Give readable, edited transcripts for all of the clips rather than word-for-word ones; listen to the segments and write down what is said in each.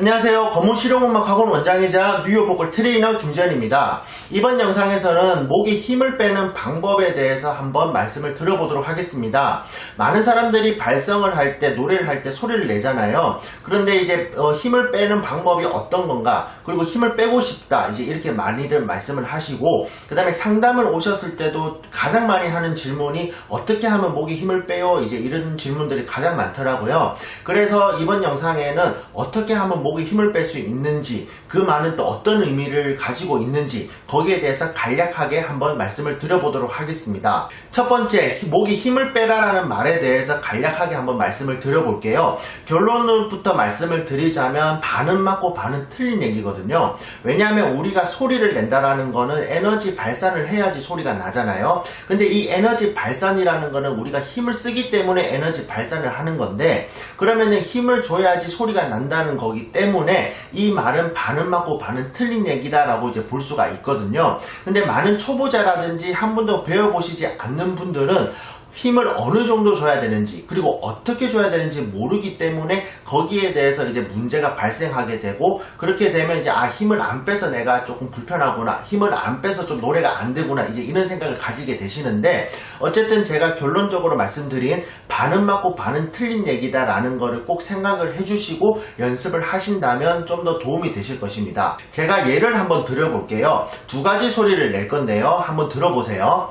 안녕하세요. 검은 실용음악학원 원장이자 뉴욕 보컬 트레이너 김지현입니다. 이번 영상에서는 목에 힘을 빼는 방법에 대해서 한번 말씀을 드려보도록 하겠습니다. 많은 사람들이 발성을 할 때, 노래를 할 때 소리를 내잖아요. 그런데 이제 힘을 빼는 방법이 어떤 건가, 그리고 힘을 빼고 싶다, 이제 이렇게 많이들 말씀을 하시고, 그 다음에 상담을 오셨을 때도 가장 많이 하는 질문이 어떻게 하면 목에 힘을 빼요? 이제 이런 질문들이 가장 많더라고요. 그래서 이번 영상에는 어떻게 하면 목에 힘을 뺄 수 있는지, 그 말은 또 어떤 의미를 가지고 있는지, 거기에 대해서 간략하게 한번 말씀을 드려보도록 하겠습니다. 첫 번째, 목에 힘을 빼라라는 말에 대해서 간략하게 한번 말씀을 드려볼게요. 결론부터 말씀을 드리자면 반은 맞고 반은 틀린 얘기거든요. 왜냐하면 우리가 소리를 낸다라는 거는 에너지 발산을 해야지 소리가 나잖아요. 근데 이 에너지 발산이라는 거는 우리가 힘을 쓰기 때문에 에너지 발산을 하는 건데, 그러면은 힘을 줘야지 소리가 난다는 거기 때문에 이 말은 반은 맞고 반은 틀린 얘기다라고 이제 볼 수가 있거든요. 근데 많은 초보자라든지 한 번도 배워보시지 않는 분들은 힘을 어느 정도 줘야 되는지, 그리고 어떻게 줘야 되는지 모르기 때문에 거기에 대해서 이제 문제가 발생하게 되고, 그렇게 되면 이제 힘을 안 빼서 내가 조금 불편하구나, 힘을 안 빼서 좀 노래가 안 되구나, 이제 이런 생각을 가지게 되시는데, 어쨌든 제가 결론적으로 말씀드린 반은 맞고 반은 틀린 얘기다라는 거를 꼭 생각을 해주시고 연습을 하신다면 좀 더 도움이 되실 것입니다. 제가 예를 한번 드려볼게요. 두 가지 소리를 낼 건데요. 한번 들어보세요.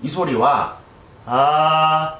이 소리와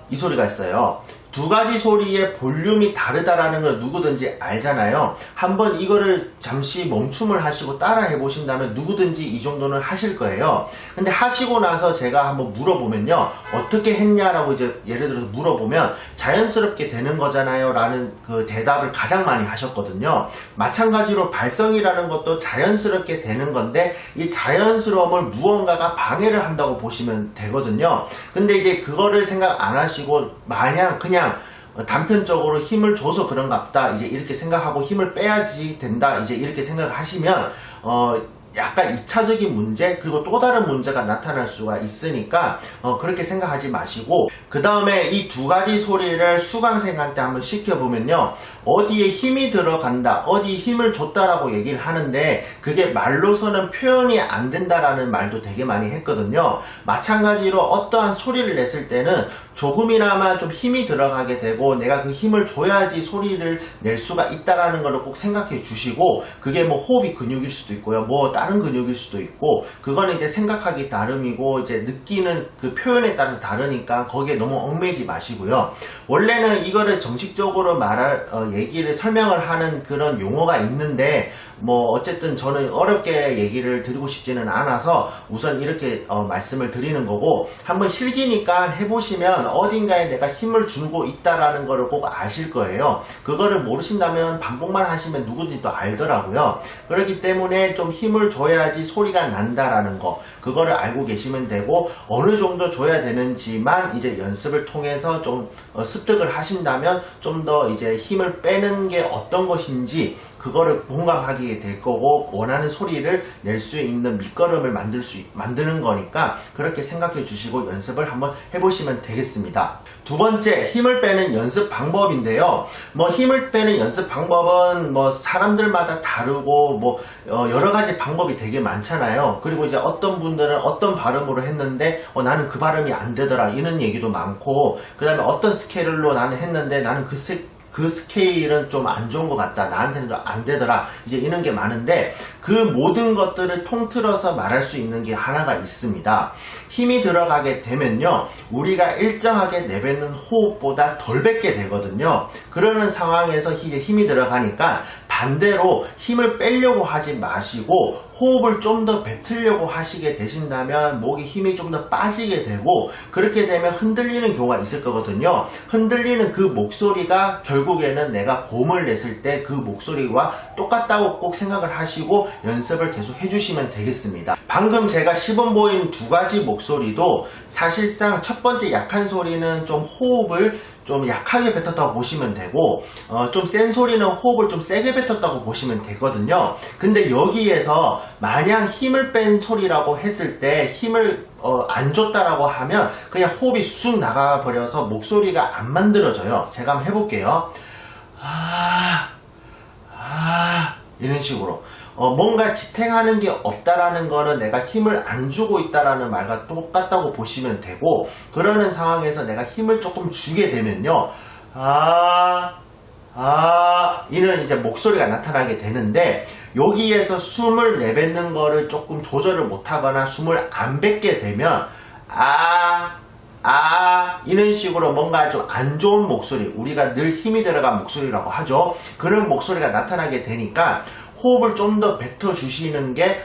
이 소리가 있어요. 두 가지 소리의 볼륨이 다르다라는 걸 누구든지 알잖아요. 한번 이거를 잠시 멈춤을 하시고 따라 해보신다면 누구든지 이 정도는 하실 거예요. 근데 하시고 나서 제가 한번 물어보면요, 어떻게 했냐라고 이제 예를 들어서 물어보면 자연스럽게 되는 거잖아요 라는 그 대답을 가장 많이 하셨거든요. 마찬가지로 발성이라는 것도 자연스럽게 되는 건데, 이 자연스러움을 무언가가 방해를 한다고 보시면 되거든요. 근데 이제 그거를 생각 안 하시고 마냥 그냥 단편적으로 힘을 줘서 그런갑다, 이제 이렇게 생각하고 힘을 빼야지 된다, 이제 이렇게 생각하시면 약간 2차적인 문제, 그리고 또 다른 문제가 나타날 수가 있으니까 그렇게 생각하지 마시고, 그 다음에 이 두 가지 소리를 수강생한테 한번 시켜보면요, 어디에 힘이 들어간다, 어디에 힘을 줬다라고 얘기를 하는데 그게 말로서는 표현이 안 된다라는 말도 되게 많이 했거든요. 마찬가지로 어떠한 소리를 냈을 때는 조금이나마 좀 힘이 들어가게 되고 내가 그 힘을 줘야지 소리를 낼 수가 있다라는 걸 꼭 생각해 주시고, 그게 뭐 호흡이 근육일 수도 있고요, 뭐 다른 근육일 수도 있고, 그거는 이제 생각하기 나름이고 이제 느끼는 그 표현에 따라서 다르니까 거기에 너무 얽매이지 마시고요. 원래는 이거를 정식적으로 얘기를 설명을 하는 그런 용어가 있는데, 뭐 어쨌든 저는 어렵게 얘기를 드리고 싶지는 않아서 우선 이렇게 말씀을 드리는 거고, 한번 실기니까 해보시면 어딘가에 내가 힘을 주고 있다라는 거를 꼭 아실 거예요. 그거를 모르신다면 반복만 하시면 누구든지 또 알더라고요. 그렇기 때문에 좀 힘을 줘야지 소리가 난다라는 거, 그거를 알고 계시면 되고, 어느 정도 줘야 되는지만 이제 연습을 통해서 좀 습득을 하신다면 좀 더 이제 힘을 빼는 게 어떤 것인지 그거를 공감하게 될 거고, 원하는 소리를 낼 수 있는 밑거름을 만드는 거니까 그렇게 생각해 주시고 연습을 한번 해보시면 되겠습니다. 두 번째, 힘을 빼는 연습 방법인데요. 뭐 힘을 빼는 연습 방법은 뭐 사람들마다 다르고 뭐 여러 가지 방법이 되게 많잖아요. 그리고 이제 어떤 분들은 어떤 발음으로 했는데 나는 그 발음이 안 되더라, 이런 얘기도 많고, 그 다음에 어떤 스케일로 나는 했는데 나는 그 스케일은 좀 안 좋은 것 같다, 나한테는 좀 안 되더라, 이제 이런 게 많은데, 그 모든 것들을 통틀어서 말할 수 있는 게 하나가 있습니다. 힘이 들어가게 되면요, 우리가 일정하게 내뱉는 호흡보다 덜 뱉게 되거든요. 그러는 상황에서 이제 힘이 들어가니까 반대로 힘을 빼려고 하지 마시고 호흡을 좀 더 뱉으려고 하시게 되신다면 목에 힘이 좀 더 빠지게 되고, 그렇게 되면 흔들리는 경우가 있을 거거든요. 흔들리는 그 목소리가 결국에는 내가 고음을 냈을 때 그 목소리와 똑같다고 꼭 생각을 하시고 연습을 계속 해주시면 되겠습니다. 방금 제가 시범 보인 두 가지 목소리도 사실상 첫 번째 약한 소리는 좀 호흡을 좀 약하게 뱉었다고 보시면 되고, 좀 센 소리는 호흡을 좀 세게 뱉었다고 보시면 되거든요. 근데 여기에서 마냥 힘을 뺀 소리라고 했을 때 힘을 안 줬다라고 하면 그냥 호흡이 쑥 나가버려서 목소리가 안 만들어져요. 제가 한번 해볼게요. 이런 식으로. 뭔가 지탱하는 게 없다라는 거는 내가 힘을 안 주고 있다라는 말과 똑같다고 보시면 되고, 그러는 상황에서 내가 힘을 조금 주게 되면요. 이런 이제 목소리가 나타나게 되는데, 여기에서 숨을 내뱉는 거를 조금 조절을 못하거나 숨을 안 뱉게 되면, 이런 식으로 뭔가 좀 안 좋은 목소리, 우리가 늘 힘이 들어간 목소리라고 하죠. 그런 목소리가 나타나게 되니까 호흡을 좀 더 뱉어 주시는 게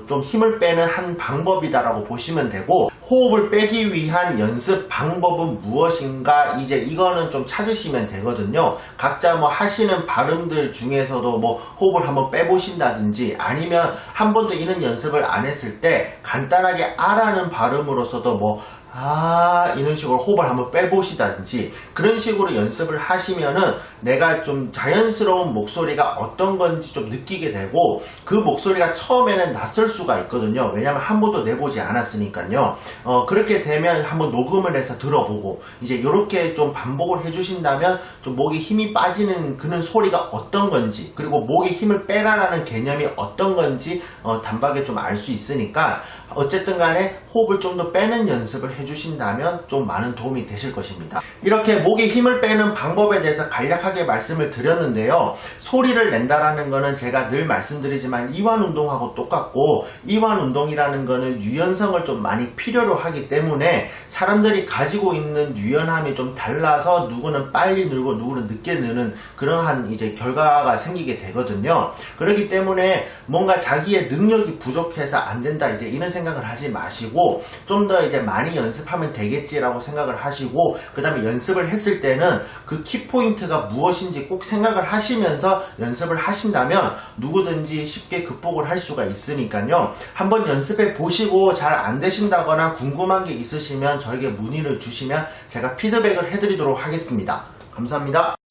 좀 힘을 빼는 한 방법이다라고 보시면 되고, 호흡을 빼기 위한 연습 방법은 무엇인가, 이제 이거는 좀 찾으시면 되거든요. 각자 뭐 하시는 발음들 중에서도 뭐 호흡을 한번 빼보신다든지, 아니면 한 번도 이런 연습을 안 했을 때 간단하게 아라는 발음으로서도 뭐 이런 식으로 호흡을 한번 빼보시다든지, 그런 식으로 연습을 하시면은 내가 좀 자연스러운 목소리가 어떤 건지 좀 느끼게 되고, 그 목소리가 처음에는 낯설 수가 있거든요. 왜냐면 한 번도 내보지 않았으니까요. 그렇게 되면 한번 녹음을 해서 들어보고, 이제 이렇게 좀 반복을 해주신다면 좀 목에 힘이 빠지는 그런 소리가 어떤 건지, 그리고 목에 힘을 빼라라는 개념이 어떤 건지 단박에 좀 알 수 있으니까, 어쨌든 간에 호흡을 좀 더 빼는 연습을 해주신다면 좀 많은 도움이 되실 것입니다. 이렇게 목에 힘을 빼는 방법에 대해서 간략하게 말씀을 드렸는데요. 소리를 낸다라는 거는 제가 늘 말씀드리지만 이완 운동하고 똑같고, 이완 운동이라는 거는 유연성을 좀 많이 필요로 하기 때문에 사람들이 가지고 있는 유연함이 좀 달라서 누구는 빨리 늘고 누구는 늦게 느는 그러한 이제 결과가 생기게 되거든요. 그렇기 때문에 뭔가 자기의 능력이 부족해서 안 된다, 이제 이런 생각을 하지 마시고, 좀 더 이제 많이 연습하면 되겠지라고 생각을 하시고, 그 다음에 연습을 했을 때는 그 키포인트가 무엇인지 꼭 생각을 하시면서 연습을 하신다면 누구든지 쉽게 극복을 할 수가 있으니까요. 한번 연습해 보시고 잘 안 되신다거나 궁금한 게 있으시면 저에게 문의를 주시면 제가 피드백을 해드리도록 하겠습니다. 감사합니다.